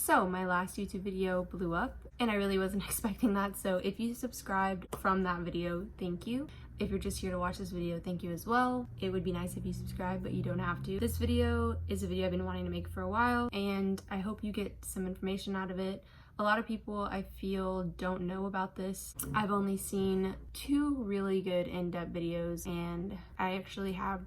So my last YouTube video blew up and I really wasn't expecting that. So if you subscribed from that video, thank you. If you're just here to watch this video, thank you as well. It would be nice if you subscribe, but you don't have to. This video is a video I've been wanting to make for a while and I hope you get some information out of it. A lot of people, I feel, don't know about this. I've only seen 2 really good in-depth videos and I actually have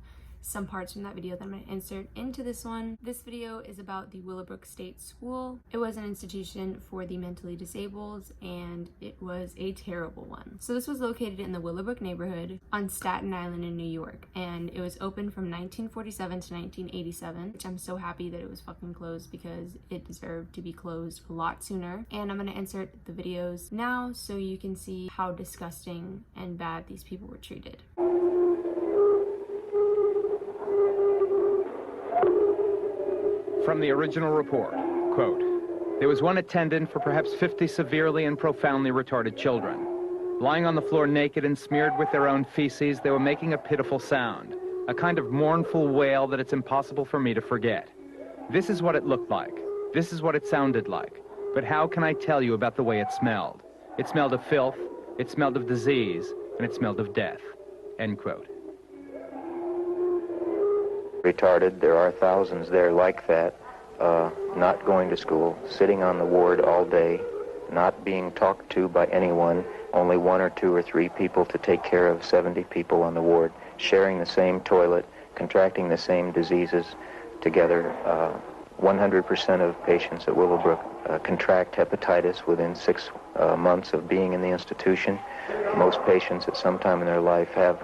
some parts from that video that I'm going to insert into this one. This video is about the Willowbrook State School. It was an institution for the mentally disabled and it was a terrible one. So this was located in the Willowbrook neighborhood on Staten Island in New York, and it was open from 1947 to 1987, which I'm so happy that it was fucking closed because it deserved to be closed a lot sooner. And I'm going to insert the videos now so you can see how disgusting and bad these people were treated. From the original report, quote, "There was one attendant for perhaps 50 severely and profoundly retarded children. Lying on the floor naked and smeared with their own feces, they were making a pitiful sound, a kind of mournful wail that it's impossible for me to forget. This is what it looked like. This is what it sounded like. But how can I tell you about the way it smelled? It smelled of filth, it smelled of disease, and it smelled of death." End quote. Retarded, there are thousands there like that, not going to school, sitting on the ward all day, not being talked to by anyone, only 1 or 2 or 3 people to take care of 70 people on the ward, sharing the same toilet, contracting the same diseases together. 100% of patients at Willowbrook contract hepatitis within 6 months of being in the institution. Most patients at some time in their life have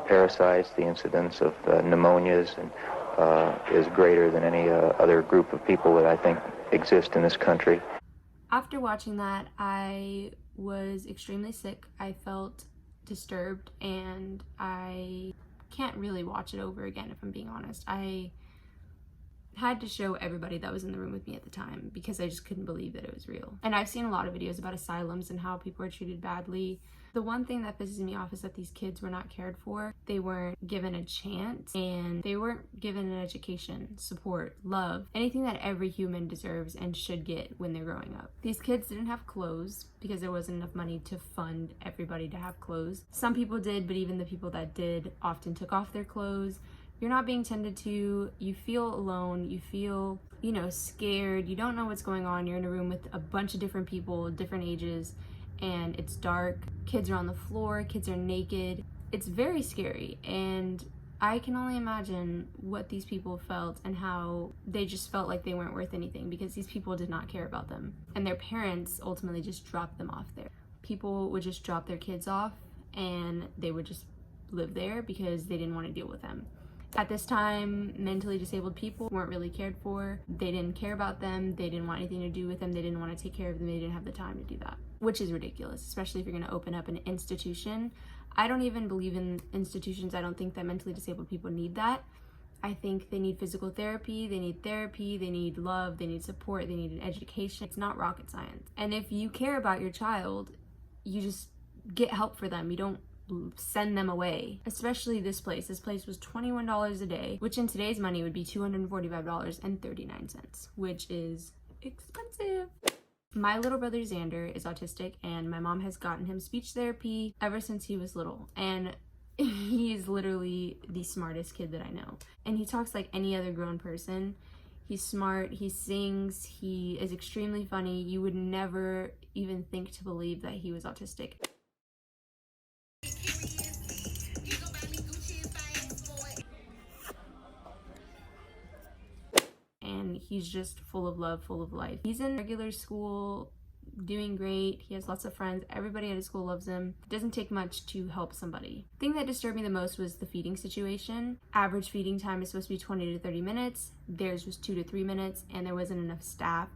parasites. The incidence of pneumonias is greater than any other group of people that I think exist in this country. After watching that, I was extremely sick. I felt disturbed and I can't really watch it over again if I'm being honest. I had to show everybody that was in the room with me at the time because I just couldn't believe that it was real. And I've seen a lot of videos about asylums and how people are treated badly. The one thing that pisses me off is that these kids were not cared for. They weren't given a chance and they weren't given an education, support, love, anything that every human deserves and should get when they're growing up. These kids didn't have clothes because there wasn't enough money to fund everybody to have clothes. Some people did, but even the people that did often took off their clothes. You're not being tended to, you feel alone, you feel, scared, you don't know what's going on, you're in a room with a bunch of different people, different ages, and it's dark, kids are on the floor, kids are naked. It's very scary, and I can only imagine what these people felt and how they just felt like they weren't worth anything because these people did not care about them. And their parents ultimately just dropped them off there. People would just drop their kids off and they would just live there because they didn't want to deal with them. At this time, mentally disabled people weren't really cared for. They didn't care about them. They didn't want anything to do with them. They didn't want to take care of them. They didn't have the time to do that, which is ridiculous, especially if you're going to open up an institution. I don't even believe in institutions. I don't think that mentally disabled people need that. I think they need physical therapy, they need love, they need support, they need an education. It's not rocket science. And if you care about your child, you just get help for them. You don't send them away, especially this place. This place was $21 a day, which in today's money would be $245.39, which is expensive. My little brother Xander is autistic and my mom has gotten him speech therapy ever since he was little, and he is literally the smartest kid that I know, and he talks like any other grown person. He's smart, he sings, he is extremely funny. You would never even think to believe that he was autistic. And he's just full of love, full of life. He's in regular school, doing great. He has lots of friends. Everybody at his school loves him. It doesn't take much to help somebody. The thing that disturbed me the most was the feeding situation. Average feeding time is supposed to be 20 to 30 minutes. Theirs was 2 to 3 minutes, and there wasn't enough staff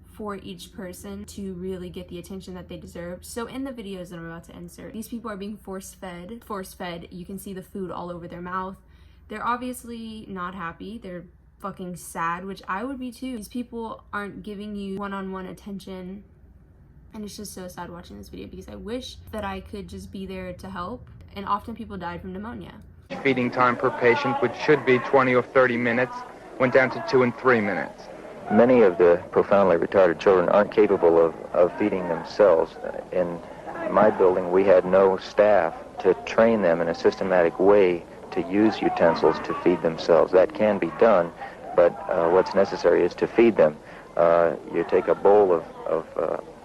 for each person to really get the attention that they deserved. So in the videos that I'm about to insert, these people are being force-fed. You can see the food all over their mouth. They're obviously not happy. They're fucking sad, which I would be too. These people aren't giving you one-on-one attention, and it's just so sad watching this video because I wish that I could just be there to help. And often people died from pneumonia. Feeding time per patient, which should be 20 or 30 minutes, went down to 2 and 3 minutes. Many of the profoundly retarded children aren't capable of feeding themselves. In my building, we had no staff to train them in a systematic way to use utensils to feed themselves. That can be done, but what's necessary is to feed them. You take a bowl of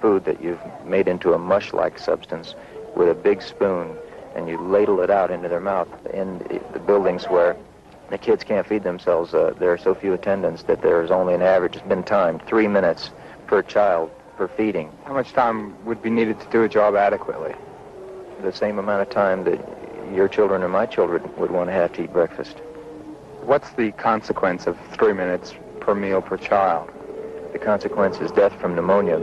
food that you've made into a mush-like substance with a big spoon, and you ladle it out into their mouth. In the buildings where the kids can't feed themselves, there are so few attendants that there's only an average, it's been timed, 3 minutes per child per feeding. How much time would be needed to do a job adequately? The same amount of time that your children or my children would want to have to eat breakfast. What's the consequence of 3 minutes per meal per child? The consequence is death from pneumonia.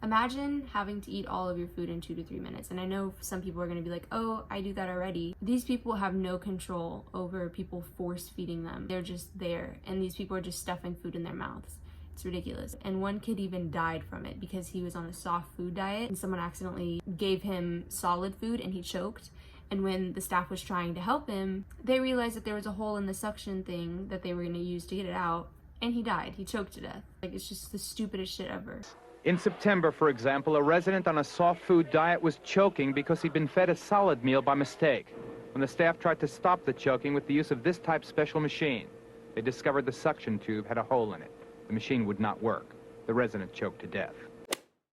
Imagine having to eat all of your food in 2 to 3 minutes. And I know some people are going to be like, oh, I do that already. These people have no control over people force feeding them. They're just there. And these people are just stuffing food in their mouths. It's ridiculous. And one kid even died from it because he was on a soft food diet and someone accidentally gave him solid food and he choked. And when the staff was trying to help him, they realized that there was a hole in the suction thing that they were going to use to get it out. And he died. He choked to death. Like, it's just the stupidest shit ever. In September, for example, a resident on a soft food diet was choking because he'd been fed a solid meal by mistake. When the staff tried to stop the choking with the use of this type special machine, they discovered the suction tube had a hole in it. The machine would not work. The resident choked to death.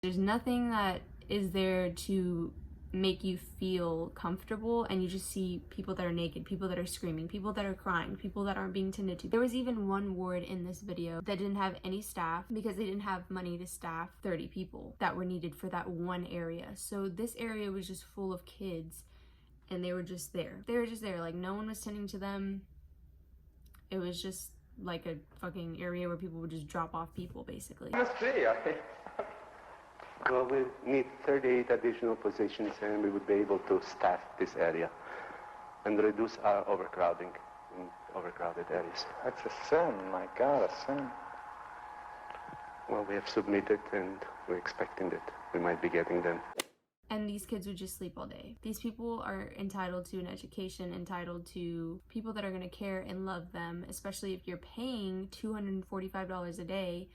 There's nothing that is there to make you feel comfortable, and you just see people that are naked, people that are screaming, people that are crying, people that aren't being tended to. There was even one ward in this video that didn't have any staff because they didn't have money to staff 30 people that were needed for that one area. So this area was just full of kids and they were just there. They were just there, like no one was tending to them. It was just like a fucking area where people would just drop off people, basically. Well, we need 38 additional positions and we would be able to staff this area and reduce our overcrowding in overcrowded areas. That's a sin, my God, a sin. Well, we have submitted and we're expecting that we might be getting them. And these kids would just sleep all day. These people are entitled to an education, entitled to people that are going to care and love them, especially if you're paying $245 a day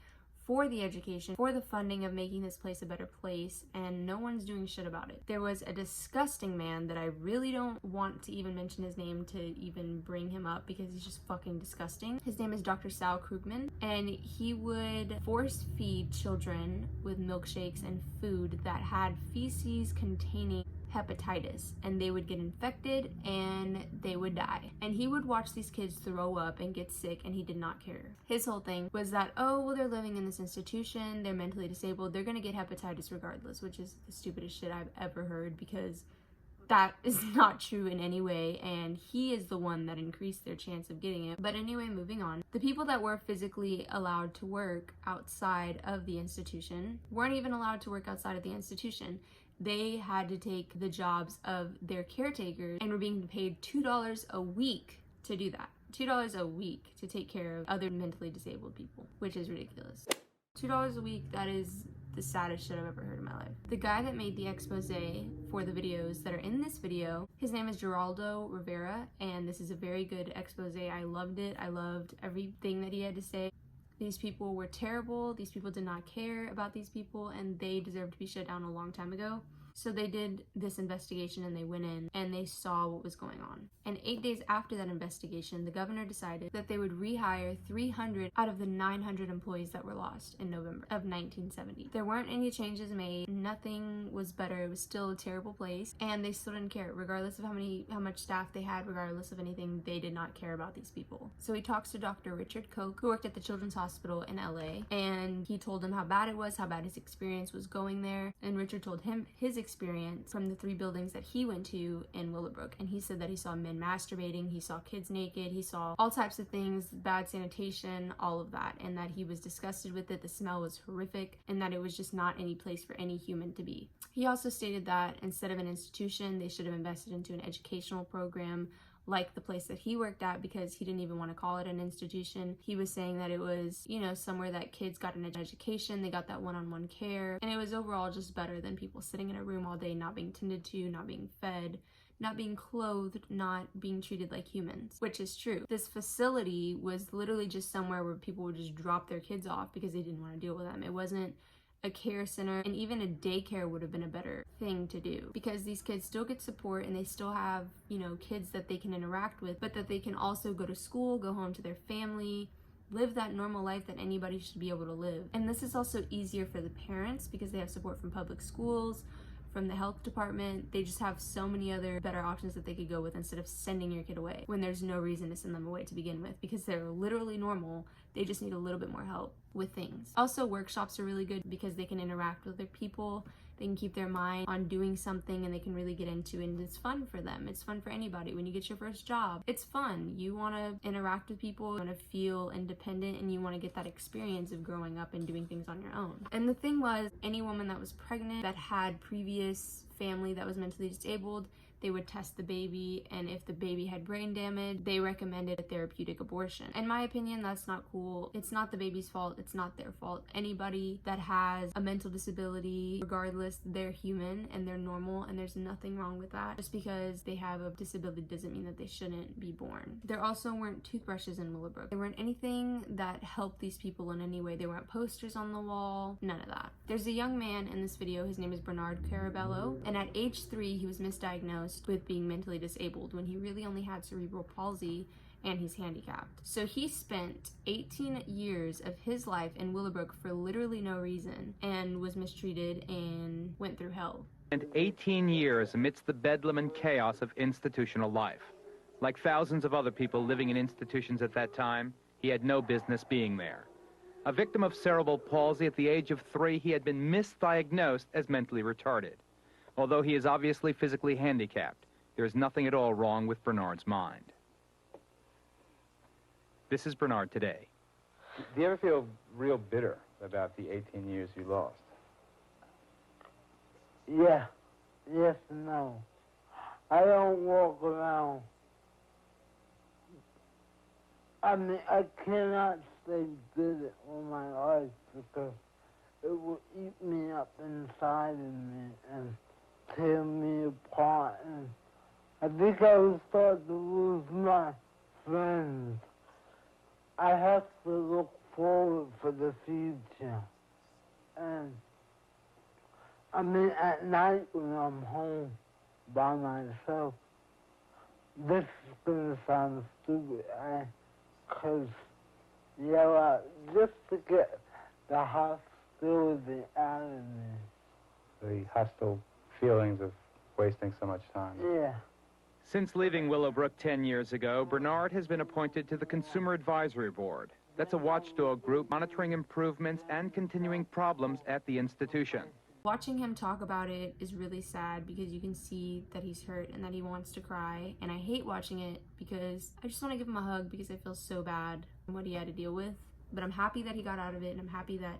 for the education, for the funding of making this place a better place, and no one's doing shit about it. There was a disgusting man that I really don't want to even mention his name to even bring him up because he's just fucking disgusting. His name is Dr. Sal Krugman, and he would force feed children with milkshakes and food that had feces containing hepatitis, and they would get infected and they would die. And he would watch these kids throw up and get sick, and he did not care. His whole thing was that, oh, well, they're living in this institution, they're mentally disabled, they're gonna get hepatitis regardless, which is the stupidest shit I've ever heard, because that is not true in any way, and he is the one that increased their chance of getting it. But anyway, moving on. The people that were physically allowed to work outside of the institution weren't even allowed to work outside of the institution. They had to take the jobs of their caretakers and were being paid $2 a week to do that. $2 a week to take care of other mentally disabled people, which is ridiculous. $2 a week, that is the saddest shit I've ever heard in my life. The guy that made the expose for the videos that are in this video, his name is Geraldo Rivera, and this is a very good expose. I loved it. I loved everything that he had to say. These people were terrible. These people did not care about these people, and they deserved to be shut down a long time ago. So they did this investigation, and they went in and they saw what was going on. And 8 days after that investigation, the governor decided that they would rehire 300 out of the 900 employees that were lost in November of 1970. There weren't any changes made. Nothing was better. It was still a terrible place, and they still didn't care. Regardless of how much staff they had, regardless of anything, they did not care about these people. So he talks to Dr. Richard Koch, who worked at the Children's Hospital in LA, and he told him how bad it was, how bad his experience was going there. And Richard told him his experience from the 3 buildings that he went to in Willowbrook, and he said that he saw men masturbating, he saw kids naked, he saw all types of things, bad sanitation, all of that, and that he was disgusted with it. The smell was horrific, and that it was just not any place for any human to be. He also stated that instead of an institution, they should have invested into an educational program like the place that he worked at, because he didn't even want to call it an institution. He was saying that it was, you know, somewhere that kids got an education, they got that one-on-one care, and it was overall just better than people sitting in a room all day not being tended to, not being fed, not being clothed, not being treated like humans, which is true. This facility was literally just somewhere where people would just drop their kids off because they didn't want to deal with them. It wasn't a care center, and even a daycare would have been a better thing to do, because these kids still get support and they still have, you know, kids that they can interact with, but that they can also go to school, go home to their family, live that normal life that anybody should be able to live. And this is also easier for the parents because they have support from public schools, from the health department. They just have so many other better options that they could go with instead of sending your kid away when there's no reason to send them away to begin with, because they're literally normal. They just need a little bit more help with things. Also, workshops are really good because they can interact with other people. They can keep their mind on doing something and they can really get into it, and it's fun for them. It's fun for anybody. When you get your first job, it's fun. You want to interact with people, you want to feel independent, and you want to get that experience of growing up and doing things on your own. And the thing was, any woman that was pregnant that had previous family that was mentally disabled, they would test the baby, and if the baby had brain damage, they recommended a therapeutic abortion. In my opinion, that's not cool. It's not the baby's fault. It's not their fault. Anybody that has a mental disability, regardless, they're human and they're normal, and there's nothing wrong with that. Just because they have a disability doesn't mean that they shouldn't be born. There also weren't toothbrushes in Willowbrook. There weren't anything that helped these people in any way. There weren't posters on the wall, none of that. There's a young man in this video, his name is Bernard Carabello, and at age 3, he was misdiagnosed with being mentally disabled when he really only had cerebral palsy and he's handicapped. So he spent 18 years of his life in Willowbrook for literally no reason and was mistreated and went through hell. And 18 years amidst the bedlam and chaos of institutional life. Like thousands of other people living in institutions at that time, he had no business being there. A victim of cerebral palsy at the age of 3, he had been misdiagnosed as mentally retarded. Although he is obviously physically handicapped, there is nothing at all wrong with Bernard's mind. This is Bernard today. Do you ever feel real bitter about the 18 years you lost? Yeah. Yes and no. I don't walk around. I mean, I cannot stay bitter all my life because it will eat me up inside of me and tear me apart, and I think I will start to lose my friends. I have to look forward for the future. And I mean, at night when I'm home by myself, this is gonna sound stupid, because, just to get the hostility out of me. The hostile feelings of wasting so much time. Yeah. Since leaving Willowbrook 10 years ago, Bernard has been appointed to the Consumer Advisory Board. That's a watchdog group monitoring improvements and continuing problems at the institution. Watching him talk about it is really sad because you can see that he's hurt and that he wants to cry, and I hate watching it because I just want to give him a hug because I feel so bad for what he had to deal with. But I'm happy that he got out of it, and I'm happy that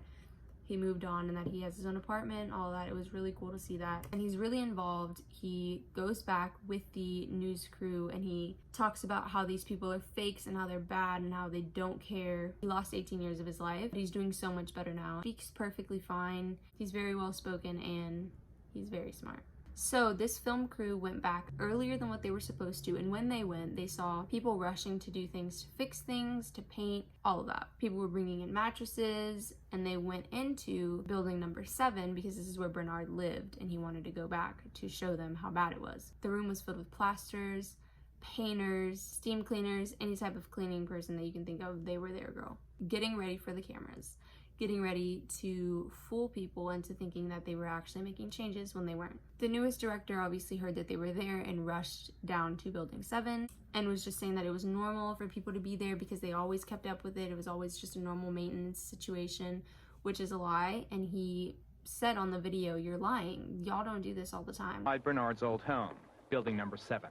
he moved on and that he has his own apartment, all that. It was really cool to see that. And he's really involved. He goes back with the news crew and he talks about how these people are fakes and how they're bad and how they don't care. He lost 18 years of his life, but he's doing so much better now. He speaks perfectly fine. He's very well spoken and he's very smart. So this film crew went back earlier than what they were supposed to, and when they went, they saw people rushing to do things, to fix things, to paint, all of that. People were bringing in mattresses, and they went into building number 7 because this is where Bernard lived, and he wanted to go back to show them how bad it was. The room was filled with plasters, painters, steam cleaners, any type of cleaning person that you can think of. They were there, girl. Getting ready for the cameras. Getting ready to fool people into thinking that they were actually making changes when they weren't. The newest director obviously heard that they were there and rushed down to building 7 and was just saying that it was normal for people to be there because they always kept up with it. It was always just a normal maintenance situation, which is a lie. And he said on the video, "You're lying. Y'all don't do this all the time." By Bernard's old home, building number 7.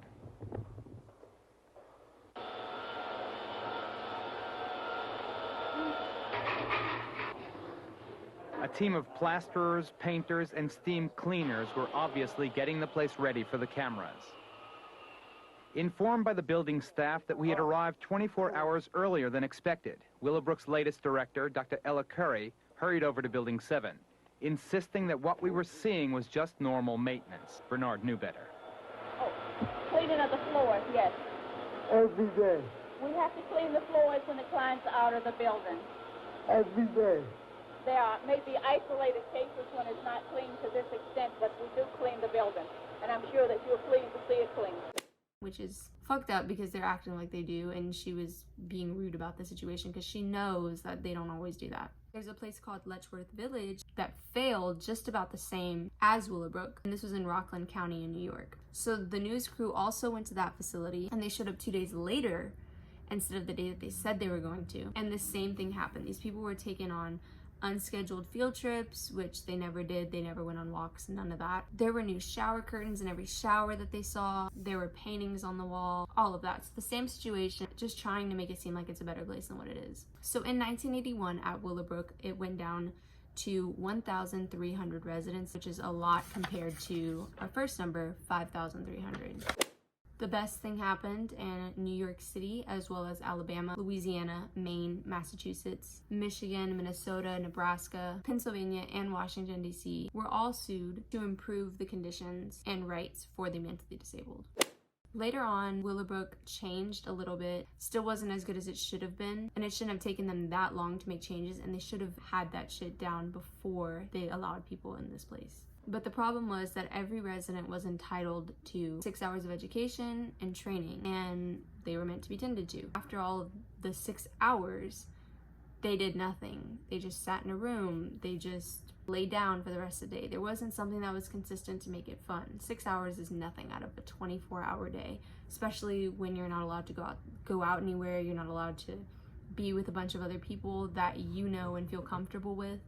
A team of plasterers, painters, and steam cleaners were obviously getting the place ready for the cameras. Informed by the building staff that we had arrived 24 hours earlier than expected, Willowbrook's latest director, Dr. Ella Curry, hurried over to Building 7, insisting that what we were seeing was just normal maintenance. Bernard knew better. Oh. Cleaning of the floors, yes. Every day. We have to clean the floors when the clients are out of the building. Every day. There are maybe isolated cases when it's not clean to this extent, but we do clean the building. And I'm sure that you're pleased to see it clean. Which is fucked up because they're acting like they do, and she was being rude about the situation because she knows that they don't always do that. There's a place called Letchworth Village that failed just about the same as Willowbrook, and this was in Rockland County in New York. So the news crew also went to that facility, and they showed up 2 days later instead of the day that they said they were going to, and the same thing happened. These people were taken on unscheduled field trips, which they never did. They never went on walks, none of that. There were new shower curtains in every shower that they saw. There were paintings on the wall, all of that. It's the same situation, just trying to make it seem like it's a better place than what it is. So in 1981 at Willowbrook, it went down to 1,300 residents, which is a lot compared to our first number, 5,300. The best thing happened in New York City, as well as Alabama, Louisiana, Maine, Massachusetts, Michigan, Minnesota, Nebraska, Pennsylvania, and Washington, D.C. were all sued to improve the conditions and rights for the mentally disabled. Later on, Willowbrook changed a little bit, still wasn't as good as it should have been, and it shouldn't have taken them that long to make changes, and they should have had that shit down before they allowed people in this place. But the problem was that every resident was entitled to 6 hours of education and training, and they were meant to be tended to. After all of the 6 hours, they did nothing. They just sat in a room. They just lay down for the rest of the day. There wasn't something that was consistent to make it fun. 6 hours is nothing out of a 24-hour day, especially when you're not allowed to go out anywhere. You're not allowed to be with a bunch of other people that you know and feel comfortable with.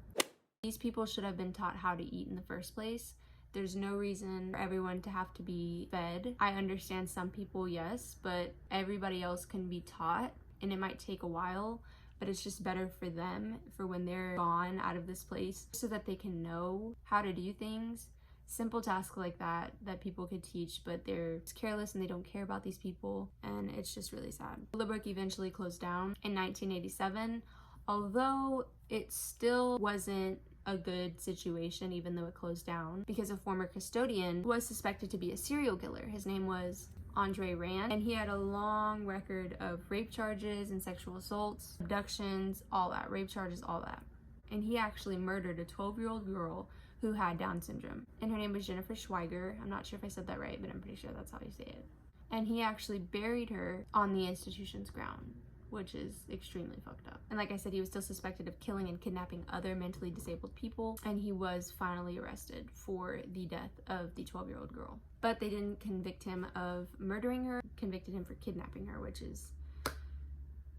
These people should have been taught how to eat in the first place. There's no reason for everyone to have to be fed. I understand some people, yes, but everybody else can be taught, and it might take a while, but it's just better for them for when they're gone out of this place so that they can know how to do things. Simple tasks like that people could teach, but they're careless and they don't care about these people, and it's just really sad. Willowbrook eventually closed down in 1987, although it still wasn't a good situation even though it closed down, because a former custodian was suspected to be a serial killer. His name was Andre Rand, and he had a long record of rape charges and sexual assaults, abductions, all that, rape charges, all that. And he actually murdered a 12-year-old girl who had Down syndrome, and her name was Jennifer Schweiger. I'm not sure if I said that right, but I'm pretty sure that's how you say it. And he actually buried her on the institution's ground, which is extremely fucked up. And like I said, he was still suspected of killing and kidnapping other mentally disabled people, and he was finally arrested for the death of the 12-year-old girl. But they didn't convict him of murdering her, convicted him for kidnapping her, which is,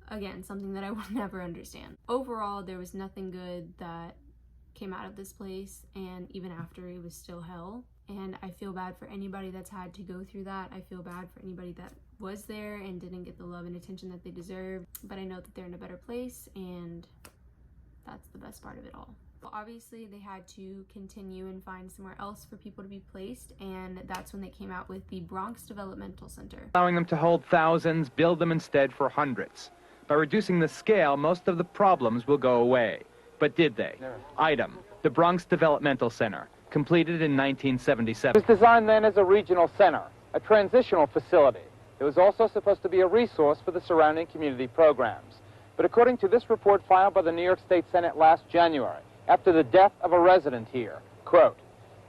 again, something that I will never understand. Overall, there was nothing good that came out of this place, and even after, it was still hell. And I feel bad for anybody that's had to go through that. I feel bad for anybody that was there and didn't get the love and attention that they deserve. But I know that they're in a better place, and that's the best part of it all. Well, obviously, they had to continue and find somewhere else for people to be placed, and that's when they came out with the Bronx Developmental Center. Allowing them to hold thousands, build them instead for hundreds. By reducing the scale, most of the problems will go away. But did they? No. Item, the Bronx Developmental Center, completed in 1977. It was designed then as a regional center, a transitional facility. It was also supposed to be a resource for the surrounding community programs. But according to this report filed by the New York State Senate last January, after the death of a resident here, quote,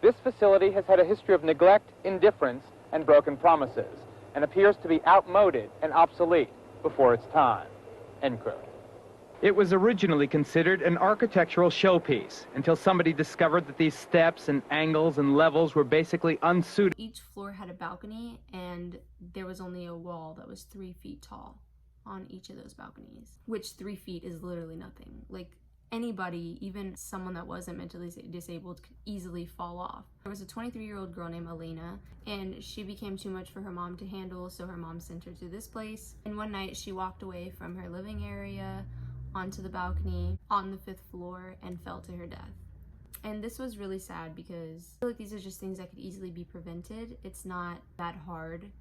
"This facility has had a history of neglect, indifference, and broken promises, and appears to be outmoded and obsolete before its time," end quote. It was originally considered an architectural showpiece until somebody discovered that these steps and angles and levels were basically unsuited. Each floor had a balcony, and there was only a wall that was 3 feet tall on each of those balconies, which 3 feet is literally nothing. Like, anybody, even someone that wasn't mentally disabled, could easily fall off. There was a 23-year-old girl named Alena, and she became too much for her mom to handle, so her mom sent her to this place. And one night she walked away from her living area onto the balcony on the 5th floor and fell to her death. And this was really sad because I feel like these are just things that could easily be prevented. It's not that hard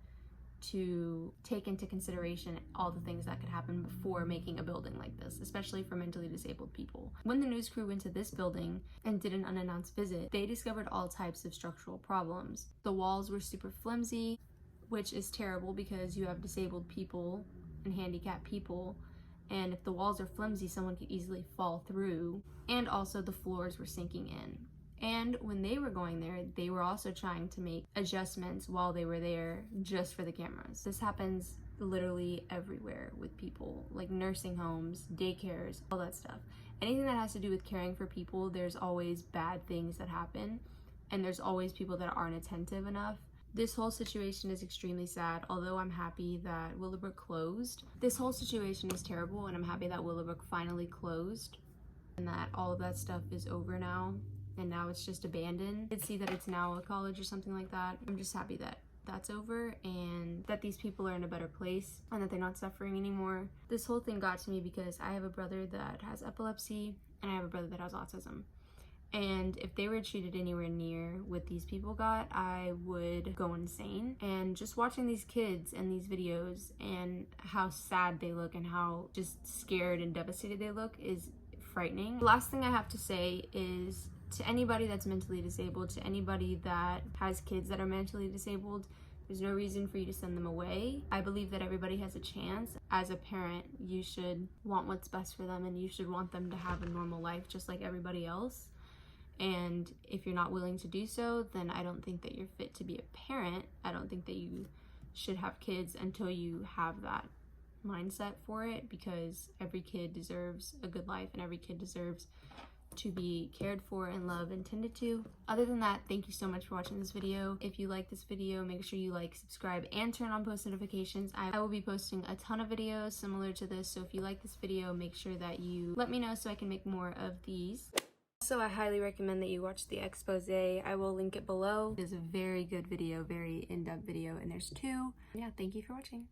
to take into consideration all the things that could happen before making a building like this, especially for mentally disabled people. When the news crew went to this building and did an unannounced visit, they discovered all types of structural problems. The walls were super flimsy. which is terrible because you have disabled people and handicapped people, and if the walls are flimsy, someone could easily fall through. And also the floors were sinking in. And when they were going there, they were also trying to make adjustments while they were there just for the cameras. This happens literally everywhere with people, like nursing homes, daycares, all that stuff. Anything that has to do with caring for people, there's always bad things that happen, and there's always people that aren't attentive enough. This whole situation is extremely sad, although I'm happy that Willowbrook closed. This whole situation is terrible, and I'm happy that Willowbrook finally closed and that all of that stuff is over now, and now it's just abandoned. I did see that it's now a college or something like that. I'm just happy that that's over and that these people are in a better place and that they're not suffering anymore. This whole thing got to me because I have a brother that has epilepsy and I have a brother that has autism. And if they were treated anywhere near what these people got, I would go insane. And just watching these kids and these videos and how sad they look and how just scared and devastated they look is frightening. The last thing I have to say is, to anybody that's mentally disabled, to anybody that has kids that are mentally disabled, there's no reason for you to send them away. I believe that everybody has a chance. As a parent, you should want what's best for them and you should want them to have a normal life just like everybody else. And if you're not willing to do so, then I don't think that you're fit to be a parent. I don't think that you should have kids until you have that mindset for it, because every kid deserves a good life and every kid deserves to be cared for and loved and tended to. Other than that, thank you so much for watching this video. If you like this video, make sure you like, subscribe, and turn on post notifications. I will be posting a ton of videos similar to this, so if you like this video, make sure that you let me know so I can make more of these. Also, I highly recommend that you watch the expose. I will link it below. It is a very good video, very in-depth video, and there's two. Yeah, thank you for watching.